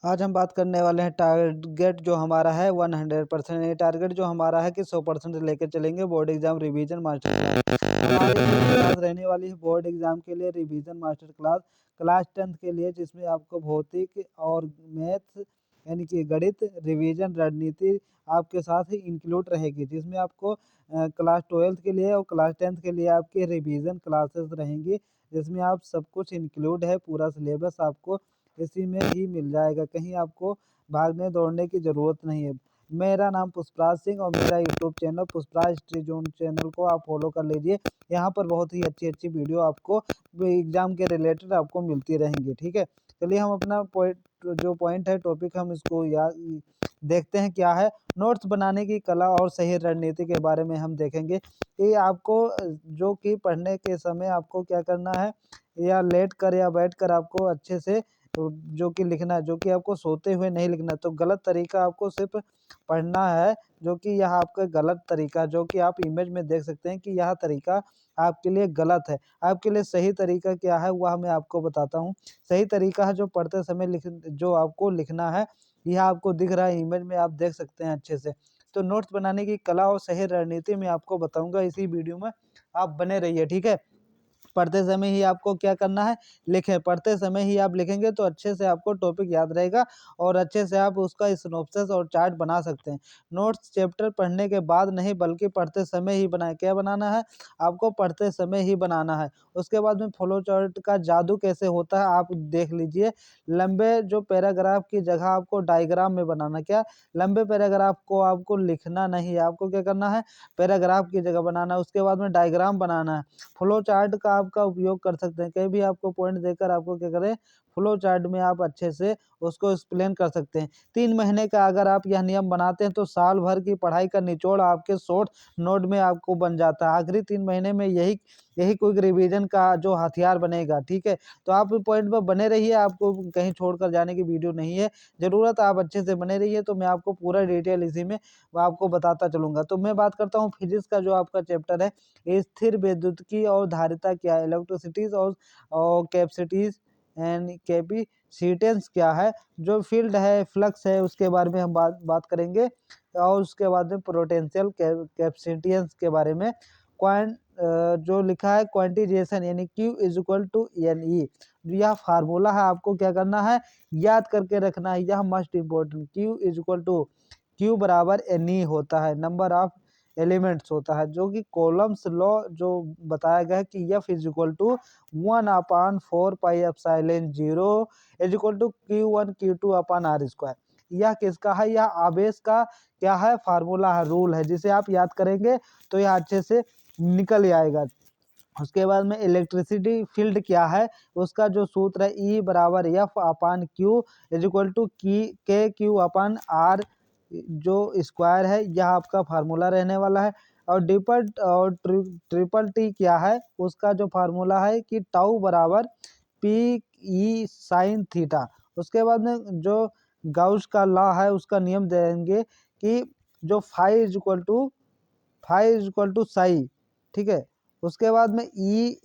आज हम बात करने वाले हैं टारगेट जो हमारा है 100%। ये टारगेट जो हमारा है कि 100% लेकर चलेंगे board exam revision master class. हमारी क्लास रहने वाली है बोर्ड एग्जाम के लिए revision master class, class 10th के लिए, जिसमें आपको भौतिक और मैथ्स यानी कि गणित रिवीजन रणनीति आपके साथ ही इंक्लूड रहेगी, जिसमें आपको क्लास 12th के लिए और क्लास 10th के लिए आपके रिवीजन क्लासेस रहेंगी, जिसमें आप सब कुछ इंक्लूड है। पूरा सिलेबस आपको इसी में ही मिल जाएगा, कहीं आपको भागने दौड़ने की ज़रूरत नहीं है। मेरा नाम पुष्पराज सिंह और मेरा YouTube channel Pushpraj study zone channel को आप फॉलो कर लीजिए। यहाँ पर बहुत ही अच्छी वीडियो आपको एग्जाम के रिलेटेड आपको मिलती रहेंगी। ठीक है, चलिए हम अपना पॉइंट है, टॉपिक हम इसको याद देखते हैं क्या है। नोट्स बनाने की कला और सही रणनीति के बारे में हम देखेंगे कि आपको जो कि पढ़ने के समय आपको क्या करना है, या लेट कर या बैठ कर आपको अच्छे से जो कि लिखना है, जो कि आपको सोते हुए नहीं लिखना। तो गलत तरीका आपको सिर्फ पढ़ना है, जो कि यह आपका गलत तरीका, जो कि आप इमेज में देख सकते हैं कि यह तरीका आपके लिए गलत है। आपके लिए सही तरीका क्या है वह मैं आपको बताता हूँ। सही तरीका है जो पढ़ते समय जो आपको लिखना है, यह आपको दिख रहा है इमेज में, आप देख सकते हैं अच्छे से। तो नोट्स बनाने की कला और सही रणनीति मैं आपको बताऊंगा इसी वीडियो में, आप बने रहिए। ठीक है, पढ़ते समय ही आपको क्या करना है, लिखें। पढ़ते समय ही आप लिखेंगे तो अच्छे से आपको टॉपिक याद रहेगा और अच्छे से आप उसका सिनॉप्सिस और चार्ट बना सकते हैं। नोट्स चैप्टर पढ़ने के बाद नहीं बल्कि पढ़ते समय ही बनाएं। क्या बनाना है, आपको पढ़ते समय ही बनाना है। उसके बाद में फ्लो चार्ट का जादू कैसे होता है आप देख लीजिए। लंबे जो पैराग्राफ की जगह आपको डायग्राम में बनाना। क्या, लंबे पैराग्राफ को आपको लिखना नहीं है, आपको क्या करना है, पैराग्राफ की जगह बनाना है। उसके बाद में डायग्राम बनाना है। फ्लो चार्ट का आपका उपयोग कर सकते हैं, कहीं भी आपको पॉइंट देकर आपको क्या करें, फ्लो चार्ट में आप अच्छे से उसको एक्सप्लेन कर सकते हैं। 3 महीने का अगर आप यह नियम बनाते हैं तो साल भर की पढ़ाई का निचोड़ आपके शॉर्ट नोट में आपको बन जाता है। आखिरी 3 महीने में यही यही क्विक रिवीजन का जो हथियार बनेगा। ठीक है, तो आप पॉइंट पर बने रहिए, आपको कहीं छोड़कर जाने की वीडियो नहीं है जरूरत, आप अच्छे से बने रहिए। तो मैं आपको पूरा डिटेल इसी में आपको बताता चलूंगा। तो मैं बात करता हूँ फिजिक्स का जो आपका चैप्टर है, स्थिर विद्युत और धारिता क्या है, इलेक्ट्रिसिटीज और कैपेसिटीज एंड कैपेसिटेंस क्या है, जो फील्ड है फ्लक्स है उसके बारे में हम बात करेंगे। और उसके बाद में पोटेंशियल कैपेसिटेंस के बारे में। क्वांट जो लिखा है क्वांटिजेशन यानी Q is equal to NE, यह फार्मूला है, आपको क्या करना है, याद करके रखना है, यह must important. Q is equal to Q बराबर NE होता है, नंबर ऑफ एलिमेंट्स होता है, जो कि कॉलम्स लॉ जो बताया गया है कि F is equal to 1/4 pi epsilon 0 is equal to Q1 Q2 upon R square. यह किसका है, यह आवेश का क्या है, फार्मूला है, रूल है, जिसे आप याद करेंगे तो यह अच्छे से निकल आएगा। उसके बाद में इलेक्ट्रिसिटी फील्ड क्या है, उसका जो सूत्र है E बराबर F upon Q is equal to KQ upon R जो स्क्वायर है, यह आपका फार्मूला रहने वाला है। और ट्रिपल टी क्या है, उसका जो फार्मूला है कि टाउ बराबर PE साइन थीटा। उसके बाद में जो गाउस का लॉ है उसका नियम देंगे कि जो phi is equal to psi. ठीक है, उसके बाद में E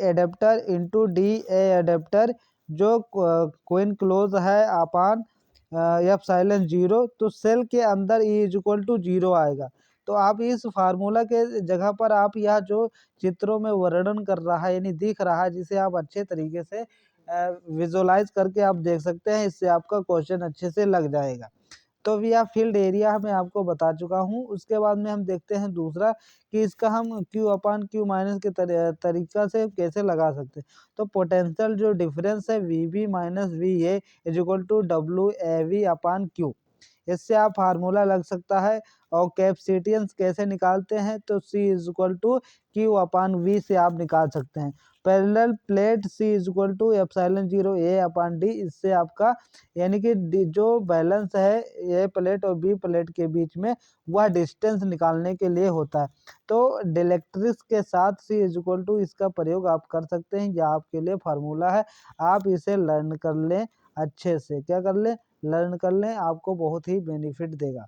adapter into D A adapter जो कोइन क्लोज है अपान एप्सिलॉन 0, तो सेल के अंदर ई इज इक्वल टू 0 आएगा। तो आप इस फार्मूला के जगह पर आप यह जो चित्रों में वर्णन कर रहा है यानी दिख रहा है, जिसे आप अच्छे तरीके से विजुअलाइज करके आप देख सकते हैं, इससे आपका क्वेश्चन अच्छे से लग जाएगा। तो अभी यह फील्ड एरिया मैं आपको बता चुका हूँ। उसके बाद में हम देखते हैं दूसरा कि इसका हम Q अपान Q माइनस के तरीका से कैसे लगा सकते हैं। तो पोटेंशियल जो डिफरेंस है VB minus VA is equal to WAV upon Q, इससे आप फार्मूला लग सकता है। और कैपेसिटेंस कैसे निकालते हैं, तो C is equal to Q upon V से आप निकाल सकते हैं। Parallel plate C is equal to epsilon 0 A upon D, इससे आपका यानी कि जो बैलेंस है A प्लेट और B प्लेट के बीच में, वह डिस्टेंस निकालने के लिए होता है। तो डायरेक्ट्रिक्स के साथ C इज इक्वल टू इसका प्रयोग आप कर सकते हैं, यह आपके लिए फार्मूला है, आप इसे लर्न कर लें अच्छे से। क्या कर लें, लर्न कर लें, आपको बहुत ही बेनिफिट देगा।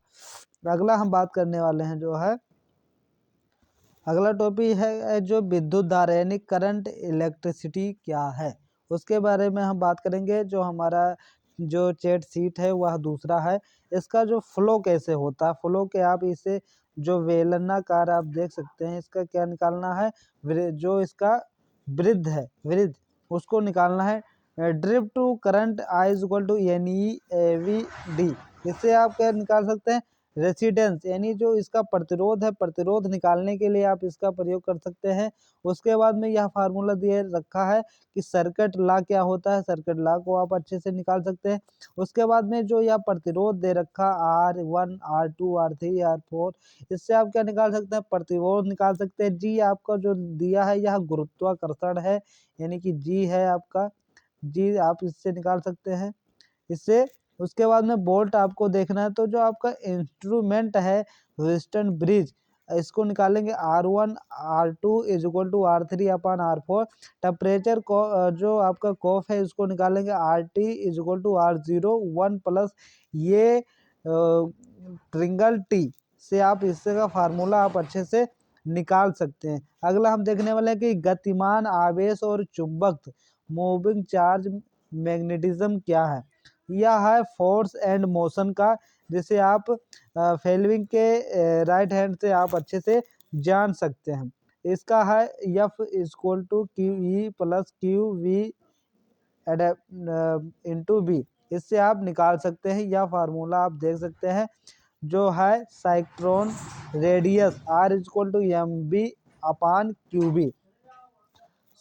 अगला हम बात करने वाले हैं जो है, अगला टॉपिक है जो विद्युत धारा यानी करंट इलेक्ट्रिसिटी क्या है, उसके बारे में हम बात करेंगे। जो हमारा जो चैट शीट है वह दूसरा है। इसका जो फ्लो कैसे होता है, फ्लो के आप इसे जो बेलनाकार आप देख सकते हैं, इसका क्या निकालना है, जो इसका वृद्ध है, वृद्ध उसको निकालना है। Drift to current I is equal to NEAVD। इससे आप क्या निकाल सकते हैं, रेसिडेंस यानी जो इसका प्रतिरोध है, प्रतिरोध निकालने के लिए आप इसका प्रयोग कर सकते हैं। उसके बाद में यह फार्मूला दिए रखा है कि सर्किट लॉ क्या होता है, सर्किट लॉ को आप अच्छे से निकाल सकते हैं। उसके बाद में जो यह प्रतिरोध दे रखा R1 R2 R3 R4, इससे आप क्या निकाल सकते हैं, प्रतिरोध निकाल सकते हैं। जी आपका जो दिया है यह गुरुत्वाकर्षण है, यानी कि जी है आपका, जी आप इससे निकाल सकते हैं इससे। उसके बाद में वोल्ट आपको देखना है, तो जो आपका इंस्ट्रूमेंट है वेस्टर्न ब्रिज, इसको निकालेंगे R1 R2 is equal to R3 upon R4। Temperature को जो आपका कॉफ है इसको निकालेंगे RT is equal to R0 1 plus ये ट्रिंगल टी से आप इससे का फार्मूला आप अच्छे से निकाल सकते हैं। अगला हम देखने वाले हैं कि गतिमान आवेश और चुंबक मूविंग चार्ज मैग्नेटिज्म क्या है। यह है फोर्स एंड मोशन का, जिसे आप फेलविंग के राइट हैंड से आप अच्छे से जान सकते हैं। इसका है F equal to QE plus QV into B. इससे आप निकाल सकते हैं, यह फार्मूला आप देख सकते हैं जो है cyclone radius R equal to MB upon QB।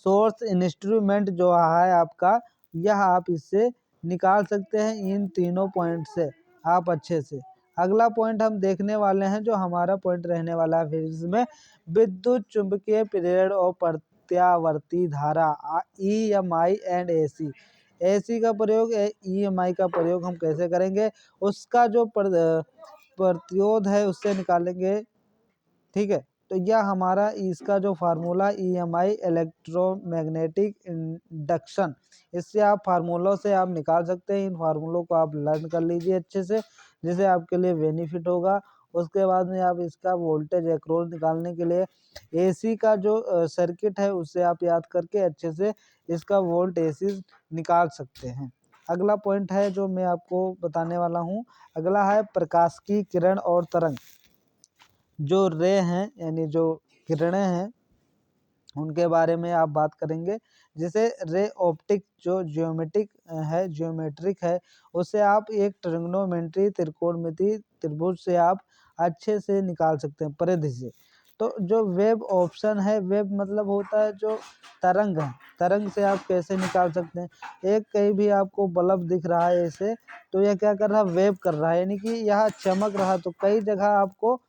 Source instrument जो है आपका, यह आप इससे निकाल सकते हैं इन तीनों पॉइंट से आप अच्छे से। अगला पॉइंट हम देखने वाले हैं, जो हमारा पॉइंट रहने वाला है फिजिक्स में, विद्युत चुंबकीय प्रेरण और प्रत्यावर्ती धारा EMI एंड AC। AC का प्रयोग, EMI का प्रयोग हम कैसे करेंगे, उसका जो प्रतिरोध है उससे निकालेंगे, ठीक है। तो यह हमारा इसका जो फार्मूला EMI इलेक्ट्रोमैग्नेटिक इंडक्शन, इससे आप फार्मूलों से आप निकाल सकते हैं। इन फार्मूलों को आप लर्न कर लीजिए अच्छे से, जिससे आपके लिए बेनिफिट होगा। उसके बाद में आप इसका वोल्टेज एक्रोस निकालने के लिए AC का जो सर्किट है उससे आप याद करके अच्छे से इसका वोल्ट AC निकाल सकते हैं। अगला पॉइंट है जो मैं आपको बताने वाला हूँ, अगला है प्रकाश की किरण और तरंग। जो रे हैं यानी जो किरणें हैं उनके बारे में आप बात करेंगे। जैसे रे ऑप्टिक जो जियोमेट्रिक है, उससे आप एक ट्रिग्नोमेट्री त्रिकोणमिति त्रिभुज से आप अच्छे से निकाल सकते हैं परिधि से। तो जो वेब ऑप्शन है, वेब मतलब होता है जो तरंग है, तरंग से आप कैसे निकाल सकते हैं। एक कहीं भी आपको बल्ब दिख रहा है ऐसे, तो यह क्या कर रहा है, वेब कर रहा है, यानी कि यह चमक रहा, तो कई जगह आपको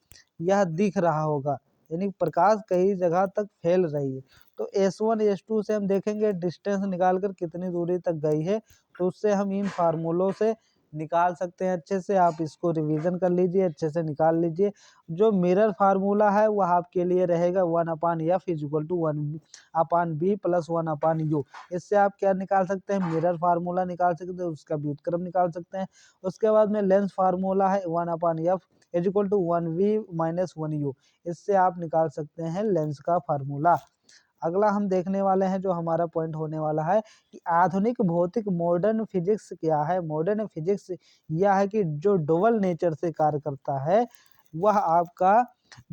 यह दिख रहा होगा, यानी प्रकाश कई जगह तक फैल रही है। तो S1 S2 से हम देखेंगे डिस्टेंस निकाल कर कितनी दूरी तक गई है, तो उससे हम इन फार्मूलों से निकाल सकते हैं अच्छे से। आप इसको रिवीजन कर लीजिए, अच्छे से निकाल लीजिए। जो मिरर फार्मूला है वह आपके लिए रहेगा 1/F is equal to 1/B plus 1/U। इससे आप क्या निकाल सकते हैं, मिरर फार्मूला निकाल सकते हैं, उसका व्युत्क्रम निकाल सकते हैं। उसके बाद में लेंस फार्मूला है 1/F is equal to 1V minus 1U। इससे आप निकाल सकते हैं लेंस का फार्मूला। अगला हम देखने वाले हैं, जो हमारा पॉइंट होने वाला है कि आधुनिक भौतिक मॉडर्न फिजिक्स क्या है। मॉडर्न फिजिक्स यह है कि जो डबल नेचर से कार्य करता है, वह आपका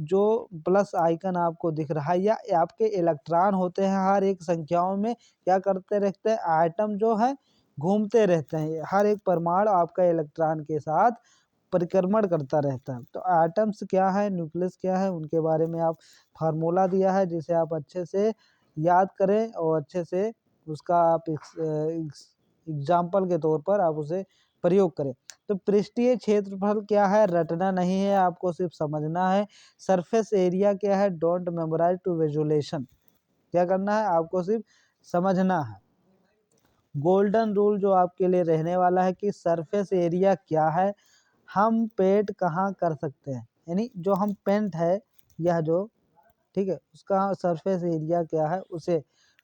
जो प्लस आइकन आपको दिख रहा है, या आपके इलेक्ट्रॉन होते हैं हर एक संख्याओं में क्या करते रहते हैं, आइटम जो है घूमते रहते हैं, हर एक परमाणु आपका इलेक्ट्रॉन के साथ परिक्रमण करता रहता है। तो एटम्स क्या है, न्यूक्लियस क्या है, उनके बारे में आप फार्मूला दिया है, जिसे आप अच्छे से याद करें और अच्छे से उसका आप एग्जाम्पल के तौर पर आप उसे प्रयोग करें। तो पृष्ठीय क्षेत्रफल क्या है, रटना नहीं है, आपको सिर्फ समझना है। सरफेस एरिया क्या है, डोंट मेमोराइज टू विजुलेशन, क्या करना है, आपको सिर्फ समझना है। गोल्डन रूल जो आपके लिए रहने वाला है कि सरफेस एरिया क्या है, हम पेंट कहाँ कर सकते हैं, यानी जो हम पेंट है यह जो, ठीक है, उसका सरफेस एरिया क्या है, उसे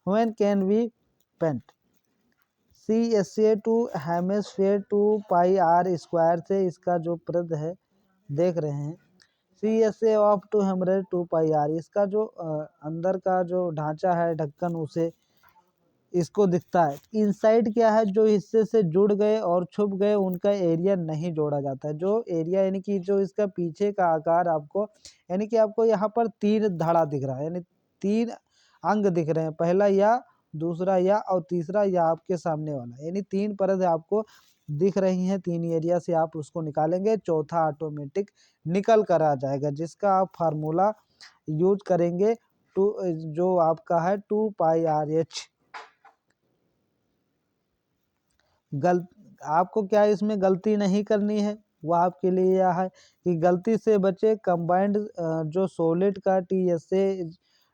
when can we paint. CSA to hemisphere two pi R square से इसका जो प्रद है देख रहे हैं, CSA ऑफ टू हेमरेज टू पाई R, इसका जो अंदर का जो ढांचा है ढक्कन, उसे इसको दिखता है। इनसाइड क्या है, जो हिस्से से जुड़ गए और छुप गए उनका एरिया नहीं जोड़ा जाता है। जो एरिया यानी कि जो इसका पीछे का आकार आपको, यानी कि आपको यहाँ पर 3 धड़ा दिख रहा है, यानी 3 अंग दिख रहे हैं, पहला या, दूसरा या और तीसरा या आपके सामने वाला, यानी 3 परत आपको दिख रही हैं। 3 एरिया से आप उसको निकालेंगे, चौथा ऑटोमेटिक निकल कर आ जाएगा, जिसका आप फार्मूला यूज करेंगे जो आपका है 2πRH। आपको क्या इसमें गलती नहीं करनी है, वो आपके लिए यह है कि गलती से बचे। कंबाइंड जो सॉलिड का TSA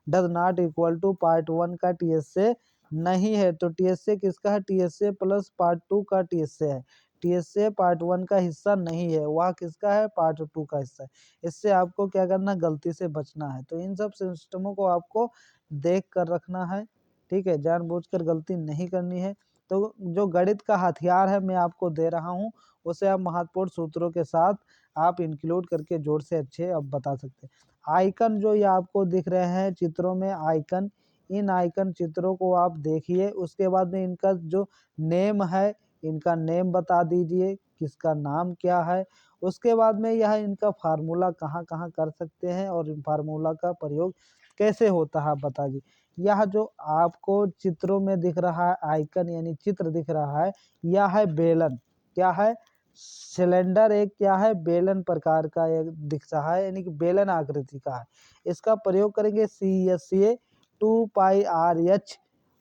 does not equal to part 1 का TSA नहीं है, तो TSA किसका है, TSA प्लस पार्ट 2 का TSA है। TSA पार्ट 1 का हिस्सा नहीं है, वह किसका है, पार्ट 2 का हिस्सा है। इससे आपको क्या करना, गलती से बचना है। तो इन सब सिस्टमों को आपको देख कर रखना है, ठीक है, जानबूझकर गलती नहीं करनी है। तो जो गणित का हथियार है मैं आपको दे रहा हूँ, उसे आप महत्वपूर्ण सूत्रों के साथ आप इंक्लूड करके जोड़ से अच्छे अब बता सकते हैं। आइकन जो ये आपको दिख रहे हैं चित्रों में आइकन, इन आइकन चित्रों को आप देखिए, उसके बाद में इनका जो नेम है, इनका नेम बता दीजिए, किसका नाम क्या है। उसके बाद में यह इनका फार्मूला कहाँ कहाँ कर सकते हैं और इन फार्मूला का प्रयोग कैसे होता है, आप बता दीजिए। यह जो आपको चित्रों में दिख रहा है आइकन यानी चित्र दिख रहा है, यह है बेलन। क्या है, सिलेंडर एक क्या है, बेलन प्रकार का एक दिख रहा है, यानी कि बेलन आकृति का है। इसका प्रयोग करेंगे CSA 2πRH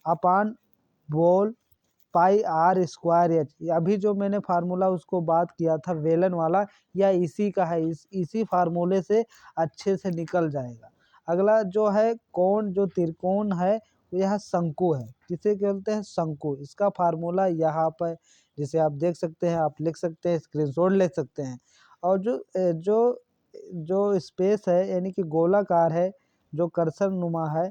अपान बोल πr²H। अभी जो मैंने फार्मूला उसको बात किया था बेलन वाला, या इसी का है, इसी फार्मूले से अच्छे से निकल जाएगा। अगला जो है कोण, जो त्रिकोण है यह शंकु है। किसे कहते हैं, शंकु। इसका फार्मूला यहाँ पर जिसे आप देख सकते हैं, आप लिख सकते हैं, स्क्रीनशॉट ले सकते हैं। और जो जो स्पेस है यानी कि गोलाकार है, जो कर्सर नुमा है,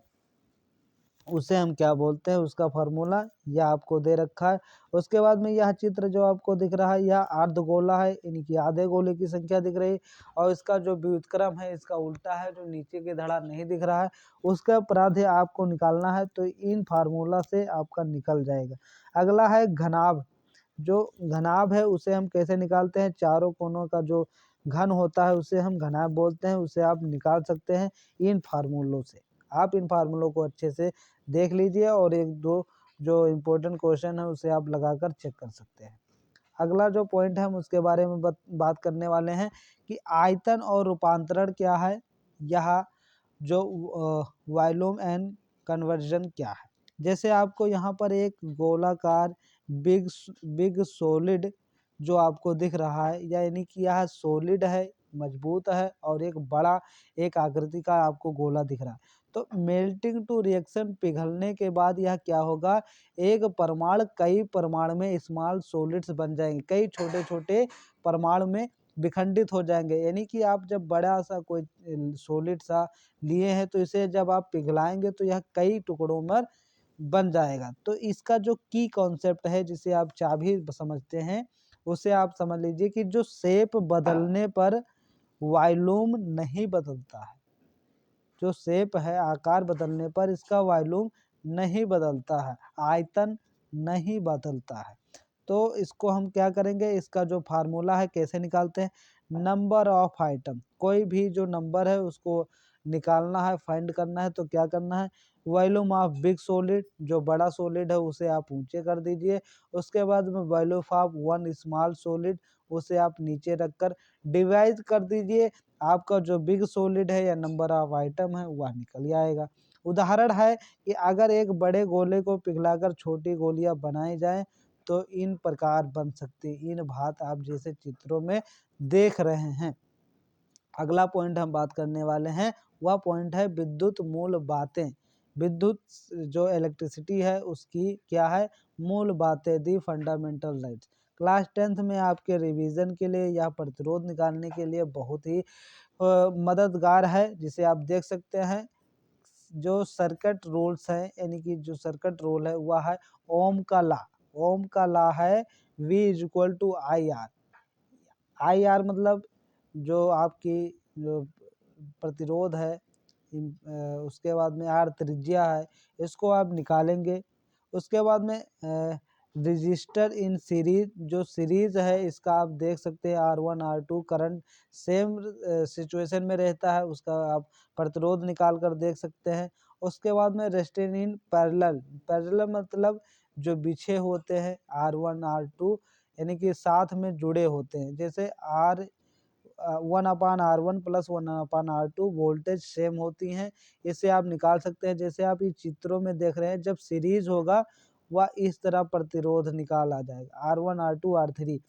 उसे हम क्या बोलते हैं, उसका फार्मूला यह आपको दे रखा है। उसके बाद में यह चित्र जो आपको दिख रहा है यह अर्धगोला है, यानी कि आधे गोले की संख्या दिख रही है। और इसका जो व्युत्क्रम है इसका उल्टा है, जो नीचे की धड़ा नहीं दिख रहा है उसका प्राध्य आपको निकालना है। तो इन फार्मूला से आपका निकल जाएगा। अगला है घनाभ। जो घनाभ है उसे हम कैसे निकालते हैं, चारों कोनों का जो घन होता है उसे हम घनाभ बोलते हैं, उसे आप निकाल सकते हैं इन फार्मूलों से। आप इन फार्मूलों को अच्छे से देख लीजिए और एक दो जो इम्पोर्टेंट क्वेश्चन है उसे आप लगाकर चेक कर सकते हैं। अगला जो पॉइंट है हम उसके बारे में बात करने वाले हैं कि आयतन और रूपांतरण क्या है, यह जो वॉल्यूम एंड कन्वर्जन क्या है। जैसे आपको यहाँ पर एक गोलाकार बिग सॉलिड जो आपको दिख रहा है, यानी कि यह सॉलिड है, मजबूत है, और एक बड़ा एक आकृति का आपको गोला दिख रहा है। तो मेल्टिंग टू रिएक्शन, पिघलने के बाद यह क्या होगा, एक परमाणु कई परमाणु में स्मॉल सॉलिड्स बन जाएंगे, कई छोटे छोटे परमाणु में विखंडित हो जाएंगे। यानी कि आप जब बड़ा सा कोई सॉलिड सा लिए हैं तो इसे जब आप पिघलाएंगे तो यह कई टुकड़ों में बन जाएगा। तो इसका जो की कॉन्सेप्ट है जिसे आप चाबी समझते हैं, उसे आप समझ लीजिए कि जो शेप बदलने पर वॉल्यूम नहीं बदलता है, जो शेप है आकार बदलने पर इसका वॉल्यूम नहीं बदलता है, आयतन नहीं बदलता है। तो इसको हम क्या करेंगे, इसका जो फार्मूला है कैसे निकालते हैं, नंबर ऑफ आइटम, कोई भी जो नंबर है उसको निकालना है, फाइंड करना है। तो क्या करना है, वॉल्यूम ऑफ बिग सॉलिड, जो बड़ा सॉलिड है उसे आप ऊंचे कर दीजिए। उसके बाद में volume of one small solid, उसे आप नीचे रखकर डिवाइड कर दीजिए। आपका जो बिग सॉलिड है या नंबर ऑफ आइटम है वह निकल आएगा। उदाहरण है कि अगर एक बड़े गोले को पिघलाकर छोटी गोलियां बनाई जाएं तो इन प्रकार बन सकती, इन भांत आप जैसे चित्रों में देख रहे हैं। अगला पॉइंट हम बात करने वाले हैं, वह पॉइंट है विद्युत मूल बातें। विद्युत जो इलेक्ट्रिसिटी है उसकी क्या है, मूल बातें, दी फंडामेंटल राइट्स। क्लास 10th में आपके रिवीजन के लिए या प्रतिरोध निकालने के लिए बहुत ही मददगार है, जिसे आप देख सकते हैं। जो सर्किट रूल्स है, यानी कि जो सर्किट रूल है वह है ओम का लॉ। ओम का लॉ है V equal to IR। IR मतलब जो आपकी जो प्रतिरोध है, उसके बाद में R त्रिज्या है, इसको आप निकालेंगे। उसके बाद में रजिस्टर इन सीरीज, जो सीरीज है इसका आप देख सकते हैं R1 R2 current same situation में रहता है, उसका आप प्रतिरोध निकाल कर देख सकते हैं। उसके बाद में रेस्टेन इन पैरेलल, पैरेलल मतलब जो बिछे होते हैं R1 R2 यानी कि साथ में जुड़े होते हैं, जैसे R 1/R1 plus 1/R2 voltage same होती हैं, इसे आप निकाल सकते हैं। जैसे आप इस चित्रों में देख रहे हैं, जब सीरीज होगा वह इस तरह प्रतिरोध निकाल आ जाएगा R1 R2 R3।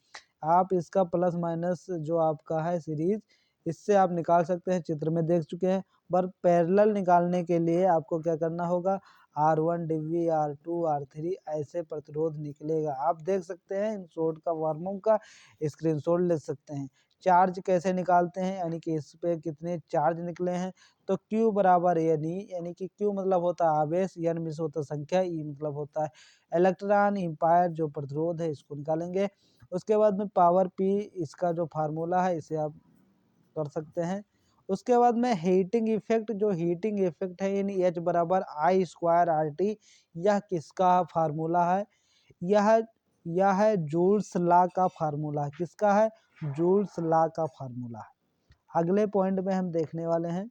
आप इसका प्लस माइनस जो आपका है सीरीज, इससे आप निकाल सकते हैं, चित्र में देख चुके हैं। पर पैरेलल निकालने के लिए आपको क्या करना होगा, R1 डिवी R2 R3 ऐसे प्रतिरोध निकलेगा। आप देख सकते हैं इन शॉर्ट का वर्मों का स्क्रीनशॉट ले सकते हैं। चार्ज कैसे निकालते हैं, यानी कि इस पे कितने चार्ज निकले हैं, तो Q बराबर यानी कि Q मतलब होता है आवेश, N मिस होता है संख्या, E मतलब होता है इलेक्ट्रॉन एम्पायर जो प्रतिरोध है इसको निकालेंगे। उसके बाद में पावर P इसका जो फार्मूला है इसे आप कर सकते हैं। उसके बाद में हीटिंग इफेक्ट, जो हीटिंग इफेक्ट है यानी H बराबर I² RT, यह किसका फार्मूला है, यह है जूल्स लॉ का फार्मूला है। किसका है, जूल्स लॉ का फार्मूला है। अगले पॉइंट में हम देखने वाले हैं,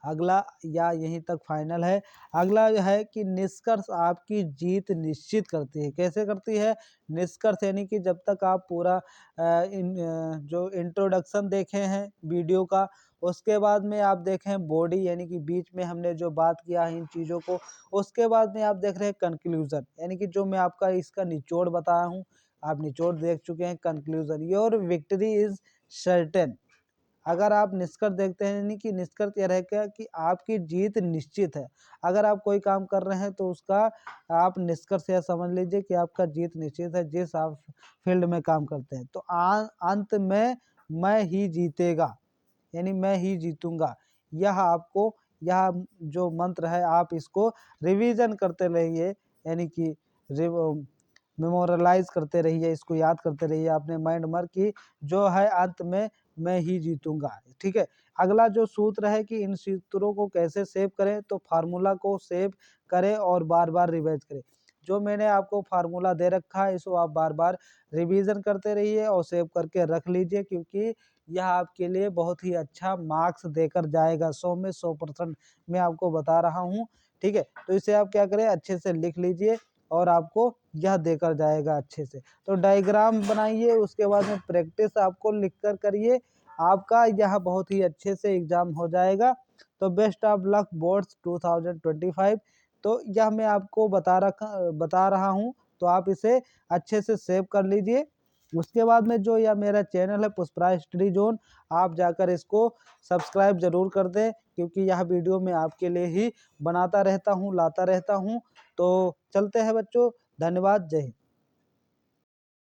अगला या यहीं तक फाइनल है। अगला जो है कि निष्कर्ष आपकी जीत निश्चित करती है। कैसे करती है निष्कर्ष, यानी कि जब तक आप पूरा जो इंट्रोडक्शन देखे हैं वीडियो का, उसके बाद में आप देखें बॉडी, यानी कि बीच में हमने जो बात किया है इन चीज़ों को, उसके बाद में आप देख रहे हैं कंक्लूजन, यानी कि जो मैं आपका इसका निचोड़ बताया हूँ, आप निचोड़ देख चुके हैं। Conclusion, your victory is certain. अगर आप निष्कर्ष देखते हैं, यानी कि निष्कर्ष यह रहेगा कि आपकी जीत निश्चित है। अगर आप कोई काम कर रहे हैं तो उसका आप निष्कर्ष यह समझ लीजिए कि आपका जीत निश्चित है, जिस आप फील्ड में काम करते हैं। तो अंत में मैं ही जीतेगा, यानी मैं ही जीतूंगा, यह जो मंत्र है आप इसको रिवीजन करते रहिए, यानी कि मेमोरलाइज करते रहिए, इसको याद करते रहिए अपने माइंड में कि जो है अंत में मैं ही जीतूंगा। ठीक है, अगला जो सूत्र है कि इन सूत्रों को कैसे सेव करें, तो फार्मूला को सेव करें और बार बार रिवाइज करें। जो मैंने आपको फार्मूला दे रखा है इसको आप बार बार रिवीजन करते रहिए और सेव करके रख लीजिए, क्योंकि यह आपके लिए बहुत ही अच्छा मार्क्स देकर जाएगा। 100 में 100% मैं आपको बता रहा हूँ। ठीक है, तो इसे आप क्या करें, अच्छे से लिख लीजिए और आपको यह देकर जाएगा अच्छे से। तो डायग्राम बनाइए, उसके बाद में प्रैक्टिस आपको लिख कर करिए, आपका यह बहुत ही अच्छे से एग्जाम हो जाएगा। तो बेस्ट ऑफ लक बोर्ड्स 2025। तो यह मैं आपको बता रहा हूँ, तो आप इसे अच्छे से सेव कर लीजिए। उसके बाद में जो यह मेरा चैनल है पुष्पराज स्टडी जोन, आप जाकर इसको सब्सक्राइब जरूर कर दें, क्योंकि यह वीडियो मैं आपके लिए ही बनाता रहता हूँ, लाता रहता हूँ। तो चलते हैं बच्चों, धन्यवाद, जय हिंद।